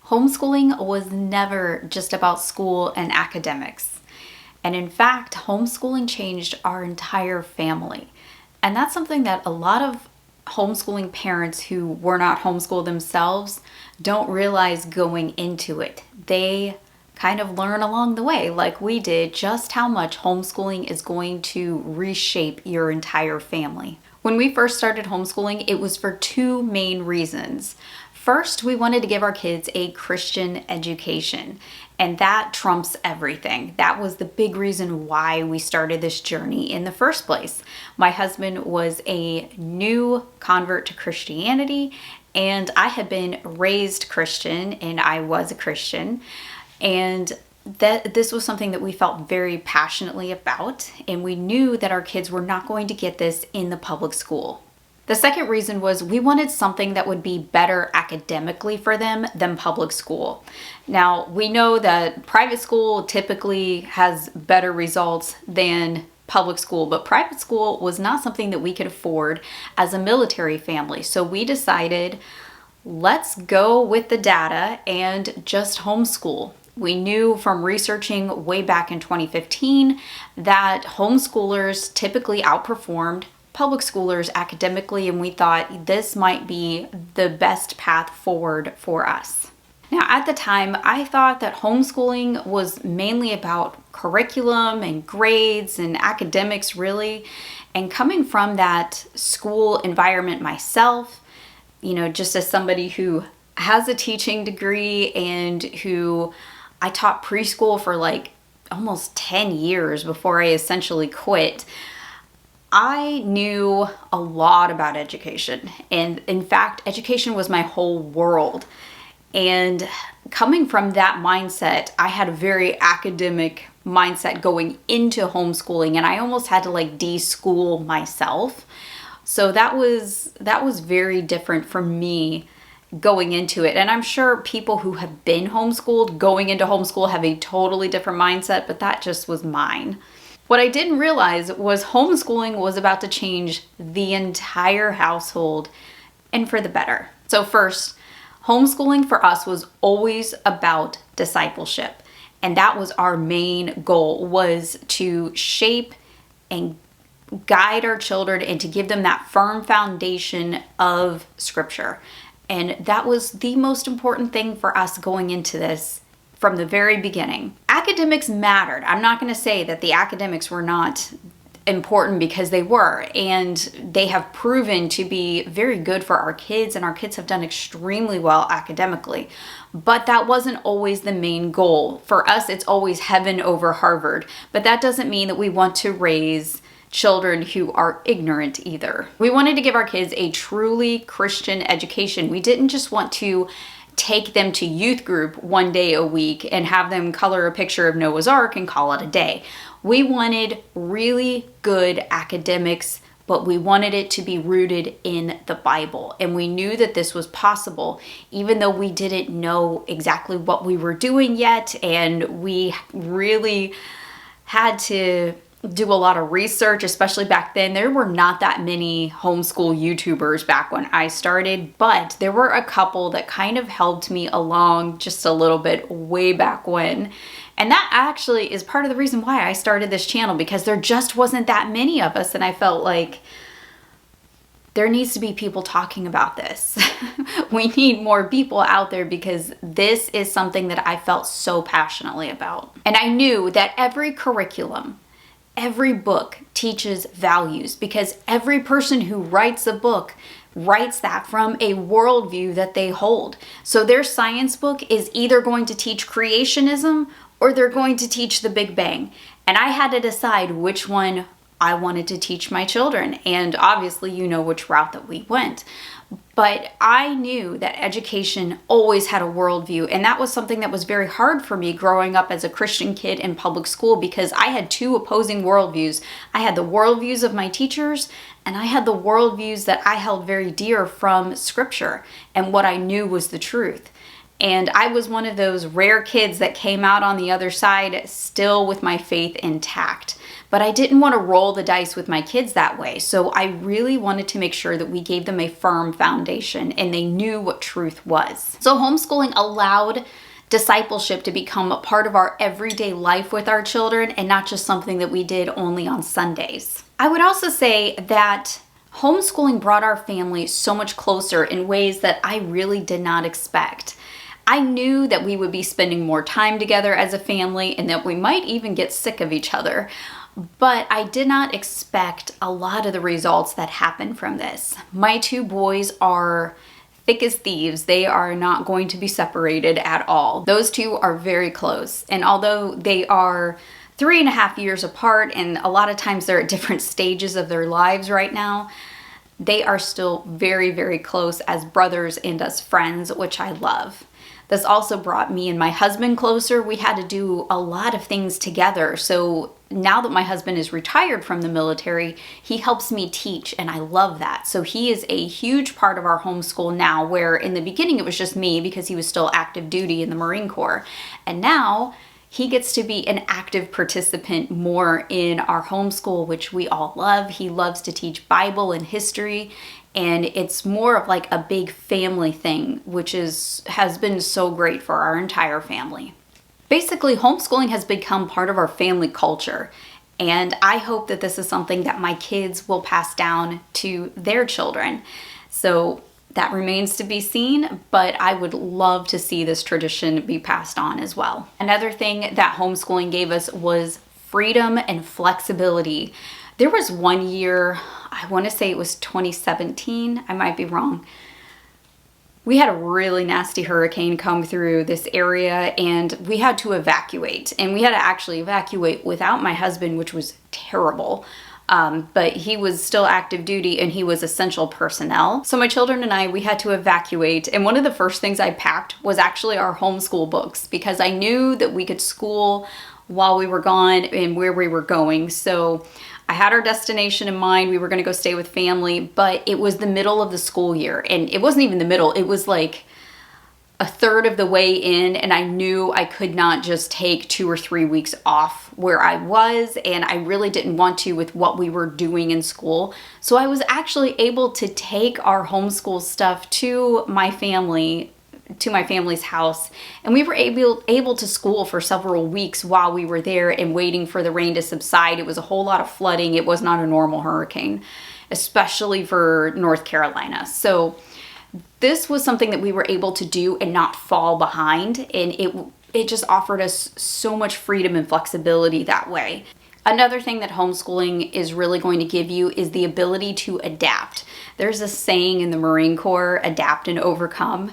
Homeschooling was never just about school and academics. And in fact, homeschooling changed our entire family. And that's something that a lot of homeschooling parents who were not homeschooled themselves don't realize going into it. They kind of learn along the way, like we did, just how much homeschooling is going to reshape your entire family. When we first started homeschooling, it was for two main reasons. First, we wanted to give our kids a Christian education, and that trumps everything. That was the big reason why we started this journey in the first place. My husband was a new convert to Christianity, and I had been raised Christian, and I was a Christian, and this was something that we felt very passionately about, and we knew that our kids were not going to get this in the public school. The second reason was we wanted something that would be better academically for them than public school. Now, we know that private school typically has better results than public school, but private school was not something that we could afford as a military family. So we decided, let's go with the data and just homeschool. We knew from researching way back in 2015 that homeschoolers typically outperformed public schoolers academically, and we thought this might be the best path forward for us. Now, at the time, I thought that homeschooling was mainly about curriculum and grades and academics, really. And coming from that school environment myself, just as somebody who has a teaching degree and who I taught preschool for like almost 10 years before I essentially quit, I knew a lot about education, and in fact, education was my whole world. And coming from that mindset, I had a very academic mindset going into homeschooling, and I almost had to de-school myself. So that was very different for me going into it. And I'm sure people who have been homeschooled going into homeschool have a totally different mindset, but that just was mine. What I didn't realize was homeschooling was about to change the entire household, and for the better. So first, homeschooling for us was always about discipleship. And that was our main goal, was to shape and guide our children and to give them that firm foundation of Scripture. And that was the most important thing for us going into this from the very beginning. Academics mattered. I'm not going to say that the academics were not important, because they were, and they have proven to be very good for our kids, and our kids have done extremely well academically. But that wasn't always the main goal. For us, it's always heaven over Harvard. But that doesn't mean that we want to raise children who are ignorant either. We wanted to give our kids a truly Christian education. We didn't just want to take them to youth group one day a week and have them color a picture of Noah's Ark and call it a day. We wanted really good academics, but we wanted it to be rooted in the Bible. And we knew that this was possible, even though we didn't know exactly what we were doing yet. And we really had to do a lot of research, especially back then. There were not that many homeschool YouTubers back when I started, but there were a couple that kind of helped me along just a little bit way back when. And that actually is part of the reason why I started this channel, because there just wasn't that many of us, and I felt like there needs to be people talking about this. We need more people out there, because this is something that I felt so passionately about. And I knew that every curriculum, every book teaches values, because every person who writes a book writes that from a worldview that they hold. So their science book is either going to teach creationism or they're going to teach the Big Bang. And I had to decide which one I wanted to teach my children. And obviously, you know which route that we went. But I knew that education always had a worldview, and that was something that was very hard for me growing up as a Christian kid in public school, because I had two opposing worldviews. I had the worldviews of my teachers, and I had the worldviews that I held very dear from Scripture and what I knew was the truth. And I was one of those rare kids that came out on the other side still with my faith intact. But I didn't want to roll the dice with my kids that way. So I really wanted to make sure that we gave them a firm foundation and they knew what truth was. So homeschooling allowed discipleship to become a part of our everyday life with our children and not just something that we did only on Sundays. I would also say that homeschooling brought our family so much closer in ways that I really did not expect. I knew that we would be spending more time together as a family and that we might even get sick of each other. But I did not expect a lot of the results that happened from this. My two boys are thick as thieves. They are not going to be separated at all. Those two are very close. And although they are 3.5 years apart and a lot of times they're at different stages of their lives right now, they are still very, very close as brothers and as friends, which I love. This also brought me and my husband closer. We had to do a lot of things together. So now that my husband is retired from the military, he helps me teach, and I love that. So he is a huge part of our homeschool now, where in the beginning it was just me because he was still active duty in the Marine Corps. And now he gets to be an active participant more in our homeschool, which we all love. He loves to teach Bible and history. And it's more of like a big family thing, which has been so great for our entire family. Basically, homeschooling has become part of our family culture. And I hope that this is something that my kids will pass down to their children. So that remains to be seen, but I would love to see this tradition be passed on as well. Another thing that homeschooling gave us was freedom and flexibility. There was one year, I want to say it was 2017, I might be wrong. We had a really nasty hurricane come through this area and we had to evacuate. And we had to actually evacuate without my husband, which was terrible. But he was still active duty and he was essential personnel. So my children and I, we had to evacuate. And one of the first things I packed was actually our homeschool books because I knew that we could school while we were gone and where we were going. So I had our destination in mind. We were going to go stay with family, but it was the middle of the school year. And it wasn't even the middle. It was like a third of the way in, and I knew I could not just take 2 or 3 weeks off where I was, and I really didn't want to with what we were doing in school. So I was actually able to take our homeschool stuff to my family's house, and we were able to school for several weeks while we were there and waiting for the rain to subside. It was a whole lot of flooding. It was not a normal hurricane, especially for North Carolina. So this was something that we were able to do and not fall behind, and it just offered us so much freedom and flexibility that way. Another thing that homeschooling is really going to give you is the ability to adapt. There's a saying in the Marine Corps, adapt and overcome.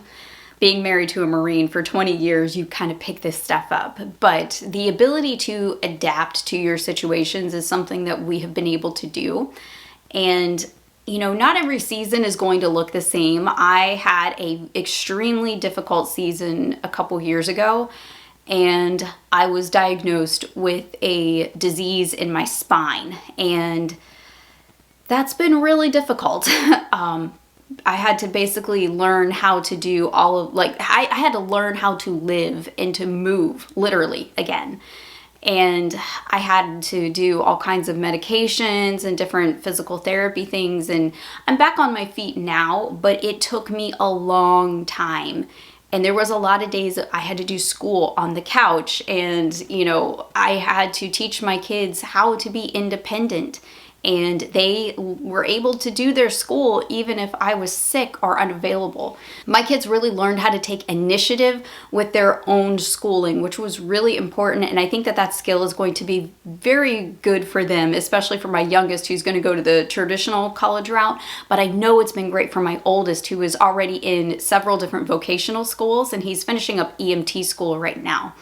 Being married to a Marine for 20 years, you kind of pick this stuff up. But the ability to adapt to your situations is something that we have been able to do. And not every season is going to look the same. I had an extremely difficult season a couple years ago, and I was diagnosed with a disease in my spine, and that's been really difficult. I had to basically learn how to do I had to learn how to live and to move, literally, again. And I had to do all kinds of medications and different physical therapy things. And I'm back on my feet now, but it took me a long time. And there was a lot of days that I had to do school on the couch. And, I had to teach my kids how to be independent. And they were able to do their school even if I was sick or unavailable. My kids really learned how to take initiative with their own schooling, which was really important. And I think that skill is going to be very good for them, especially for my youngest, who's going to go to the traditional college route. But I know it's been great for my oldest, who is already in several different vocational schools, and he's finishing up EMT school right now.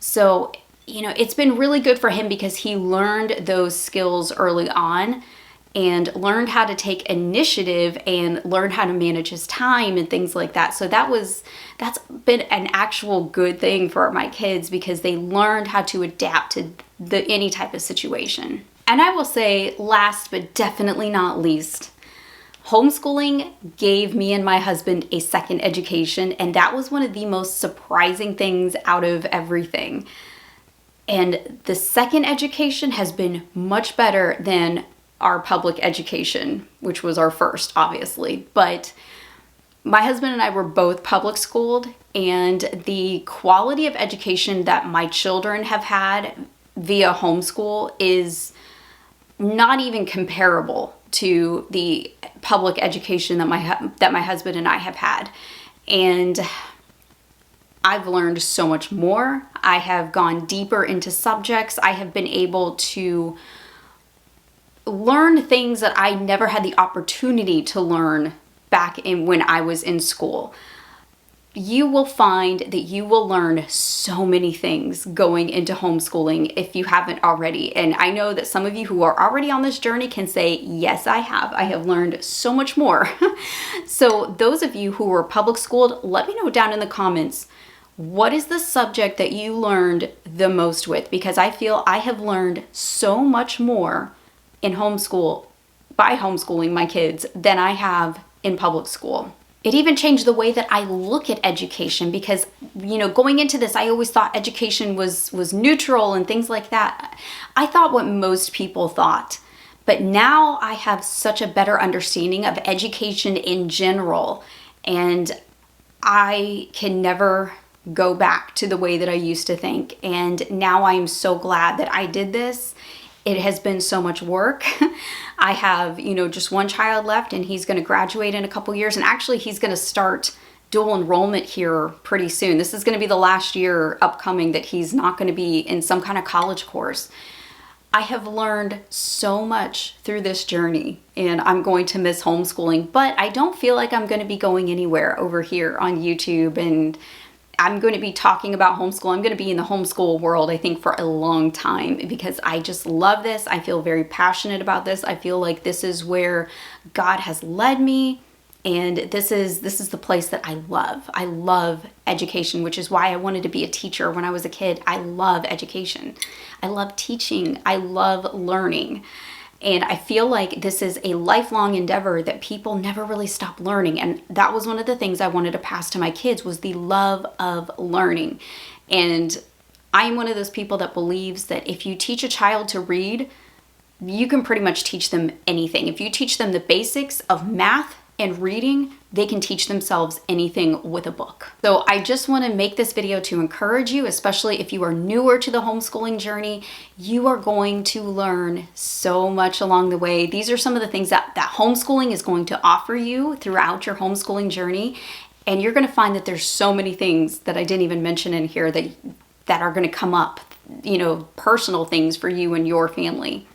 So it's been really good for him because he learned those skills early on and learned how to take initiative and learned how to manage his time and things like that. So that's been an actual good thing for my kids because they learned how to adapt to any type of situation. And I will say, last but definitely not least, Homeschooling gave me and my husband a second education, and that was one of the most surprising things out of everything. And the second education has been much better than our public education, which was our first, obviously. But my husband and I were both public schooled, and the quality of education that my children have had via homeschool is not even comparable to the public education that my husband and I have had. And I've learned so much more. I have gone deeper into subjects. I have been able to learn things that I never had the opportunity to learn back in when I was in school. You will find that you will learn so many things going into homeschooling if you haven't already. And I know that some of you who are already on this journey can say, yes, I have. I have learned so much more. So those of you who are public schooled, let me know down in the comments, what is the subject that you learned the most with? Because I feel I have learned so much more in homeschool by homeschooling my kids than I have in public school. It even changed the way that I look at education because, going into this, I always thought education was neutral and things like that. I thought what most people thought, but now I have such a better understanding of education in general, and I can never go back to the way that I used to think. And now I am so glad that I did this. It has been so much work. I have, just one child left, and he's going to graduate in a couple years. And actually, he's going to start dual enrollment here pretty soon. This is going to be the last year upcoming that he's not going to be in some kind of college course. I have learned so much through this journey, and I'm going to miss homeschooling, but I don't feel like I'm going to be going anywhere over here on YouTube, and I'm going to be talking about homeschool. I'm going to be in the homeschool world, I think, for a long time because I just love this. I feel very passionate about this. I feel like this is where God has led me, and this is the place that I love. I love education, which is why I wanted to be a teacher when I was a kid. I love education. I love teaching. I love learning. And I feel like this is a lifelong endeavor that people never really stop learning. And that was one of the things I wanted to pass to my kids was the love of learning. And I'm one of those people that believes that if you teach a child to read, you can pretty much teach them anything. If you teach them the basics of math and reading, they can teach themselves anything with a book. So I just want to make this video to encourage you, especially if you are newer to the homeschooling journey. You are going to learn so much along the way. These are some of the things that homeschooling is going to offer you throughout your homeschooling journey. And you're going to find that there's so many things that I didn't even mention in here that are going to come up, personal things for you and your family.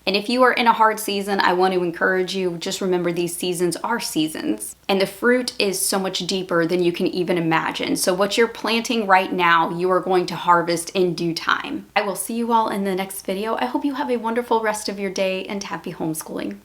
And if you are in a hard season, I want to encourage you, just remember these seasons are seasons. And the fruit is so much deeper than you can even imagine. So what you're planting right now, you are going to harvest in due time. I will see you all in the next video. I hope you have a wonderful rest of your day and happy homeschooling.